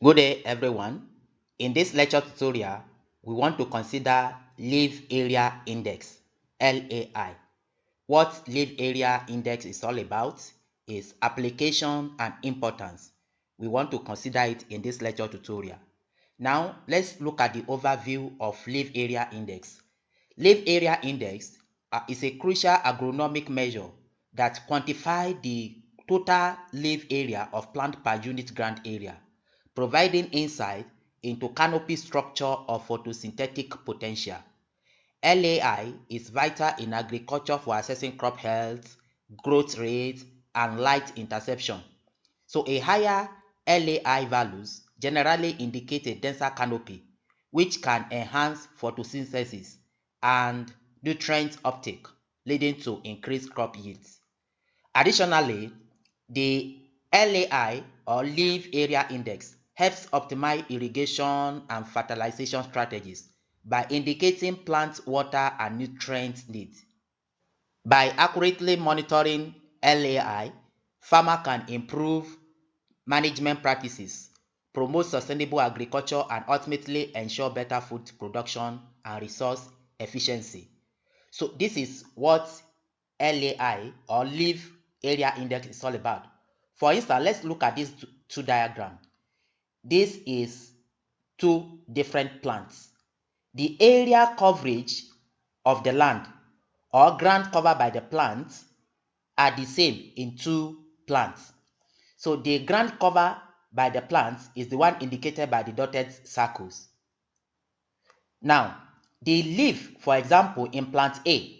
Good day everyone. In this lecture tutorial, we want to consider Leaf Area Index, LAI. What Leaf Area Index is all about is application and importance. We want to consider it in this lecture tutorial. Now, let's look at the overview of Leaf Area Index. Leaf Area Index is a crucial agronomic measure that quantifies the total leaf area of plant per unit ground area, providing insight into canopy structure or photosynthetic potential. LAI is vital in agriculture for assessing crop health, growth rate, and light interception. So a higher LAI values generally indicate a denser canopy, which can enhance photosynthesis and nutrient uptake, leading to increased crop yields. Additionally, the LAI or leaf area index helps optimize irrigation and fertilization strategies by indicating plant water and nutrient needs. By accurately monitoring LAI, farmer can improve management practices, promote sustainable agriculture, and ultimately ensure better food production and resource efficiency. So this is what LAI or leaf area index is all about. For instance, let's look at these two diagrams. This is two different plants. The area coverage of the land or ground covered by the plants are the same in two plants. So the ground cover by the plants is the one indicated by the dotted circles. Now, the leaf, for example, in plant A,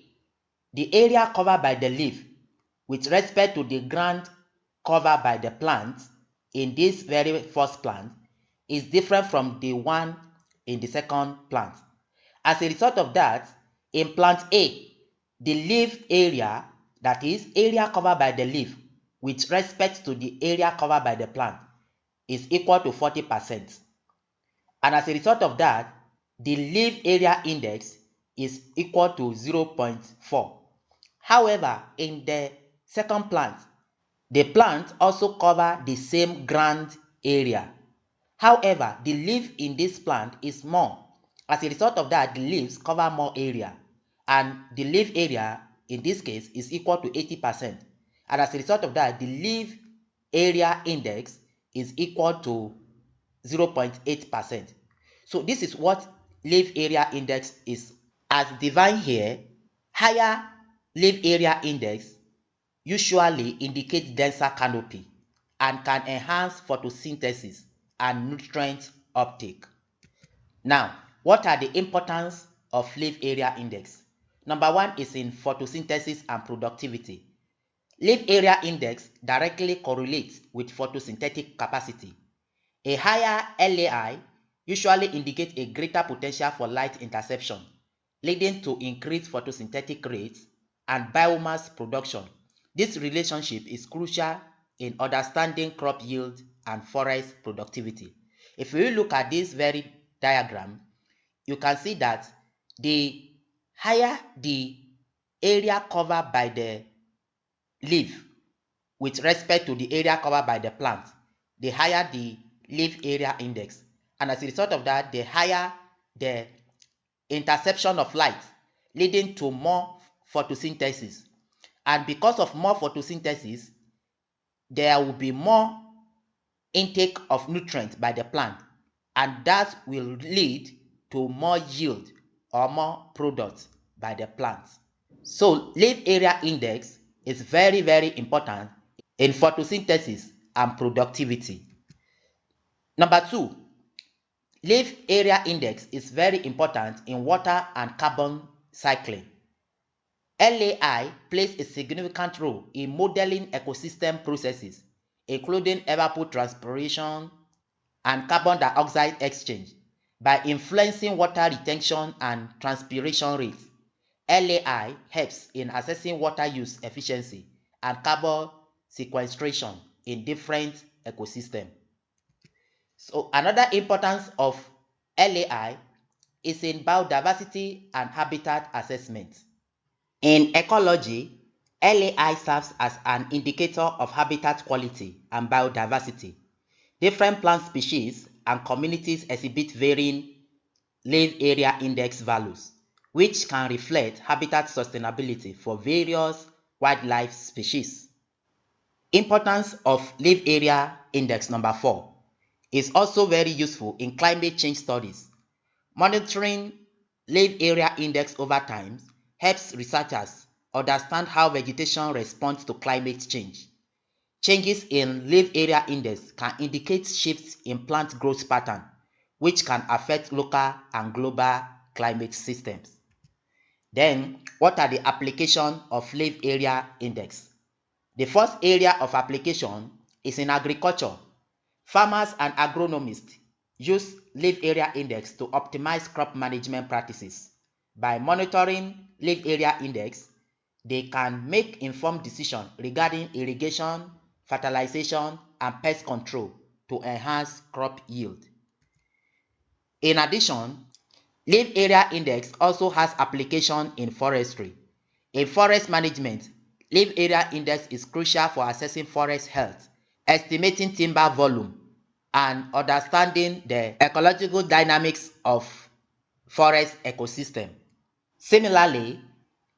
the area covered by the leaf with respect to the ground covered by the plant in this very first plant is different from the one in the second plant. As a result of that, in plant A, the leaf area, that is area covered by the leaf with respect to the area covered by the plant, is equal to 40%. And as a result of that, the leaf area index is equal to 0.4. However, in the second plant, the plant also covers the same ground area. However, the leaf in this plant is more. As a result of that, the leaves cover more area, and the leaf area in this case is equal to 80%. And as a result of that, the leaf area index is equal to 0.8%. So this is what leaf area index is. As defined here, higher leaf area index usually indicates denser canopy and can enhance photosynthesis and nutrient uptake. Now, what are the importance of leaf area index? Number one is in photosynthesis and productivity. Leaf area index directly correlates with photosynthetic capacity. A higher LAI usually indicates a greater potential for light interception, leading to increased photosynthetic rates and biomass production. This relationship is crucial in understanding crop yield and forest productivity. If we look at this very diagram, you can see that the higher the area covered by the leaf with respect to the area covered by the plant, the higher the leaf area index. And as a result of that, the higher the interception of light, leading to more photosynthesis. And because of more photosynthesis, there will be more intake of nutrients by the plant, and that will lead to more yield or more products by the plants. So leaf area index is very, very important in photosynthesis and productivity. Number two, leaf area index is very important in water and carbon cycling. LAI plays a significant role in modeling ecosystem processes, including evapotranspiration and carbon dioxide exchange, by influencing water retention and transpiration rates. LAI helps in assessing water use efficiency and carbon sequestration in different ecosystems. So another importance of LAI is in biodiversity and habitat assessment. In ecology, LAI serves as an indicator of habitat quality and biodiversity. Different plant species and communities exhibit varying land area index values, which can reflect habitat sustainability for various wildlife species. Importance of land area index number 4 is also very useful in climate change studies. Monitoring land area index over time helps researchers understand how vegetation responds to climate change. Changes in land area index can indicate shifts in plant growth pattern, which can affect local and global climate systems. Then, what are the applications of land area index? The first area of application is in agriculture. Farmers and agronomists use land area index to optimize crop management practices. By monitoring land area index, they can make informed decisions regarding irrigation, fertilization, and pest control to enhance crop yield. In addition, land area index also has application in forestry. In forest management, land area index is crucial for assessing forest health, estimating timber volume, and understanding the ecological dynamics of forest ecosystem. Similarly,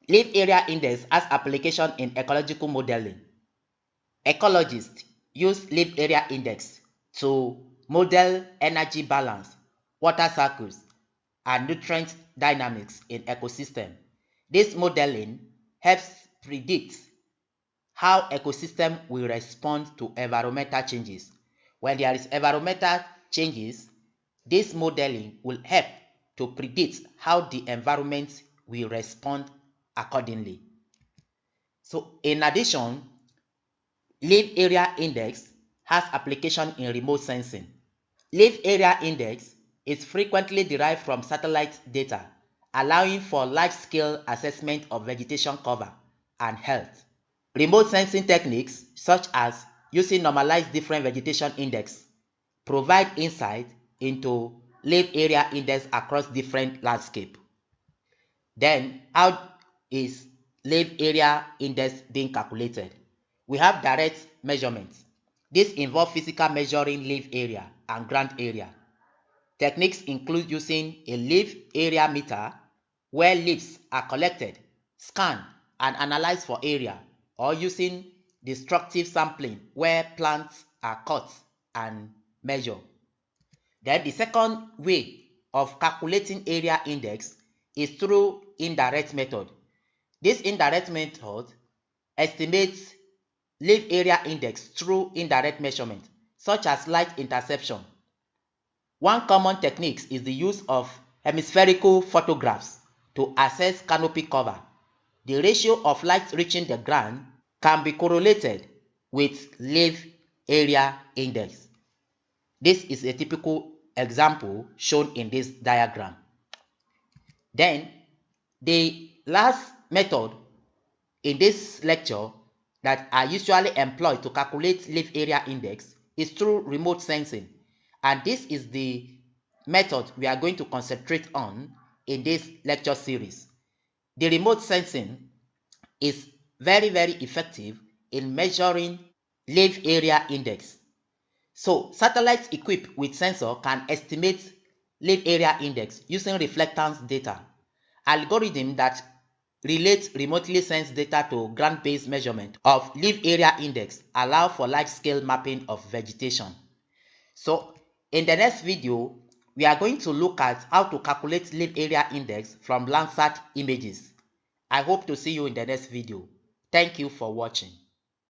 land area index has application in ecological modeling. Ecologists use land area index to model energy balance, water cycles, and nutrient dynamics in ecosystem. This modeling helps predict how ecosystem will respond to environmental changes. When there is environmental changes, this modeling will help to predict how the environment will respond accordingly. So in addition, land area index has application in remote sensing. Land area index is frequently derived from satellite data, allowing for large-scale assessment of vegetation cover and health. Remote sensing techniques, such as using normalized different vegetation index, provide insight into land area index across different landscape. Then, how is land area index being calculated? We have direct measurements. This involves physical measuring land area and ground area. Techniques include using a leaf area meter, where leaves are collected, scanned, and analyzed for area, or using destructive sampling, where plants are cut and measured. Then the second way of calculating area index is through indirect method. This indirect method estimates land area index through indirect measurement, such as light interception. One common technique is the use of hemispherical photographs to assess canopy cover. The ratio of light reaching the ground can be correlated with land area index. This is a typical example shown in this diagram. Then, the last method in this lecture that are usually employed to calculate land area index is through remote sensing. And this is the method we are going to concentrate on in this lecture series. The remote sensing is very effective in measuring land area index. So satellites equipped with sensor can estimate land area index using reflectance data. Algorithms that relate remotely sensed data to ground-based measurement of land area index allow for large-scale mapping of vegetation. So in the next video, we are going to look at how to calculate land area index from Landsat images. I hope to see you in the next video. Thank you for watching.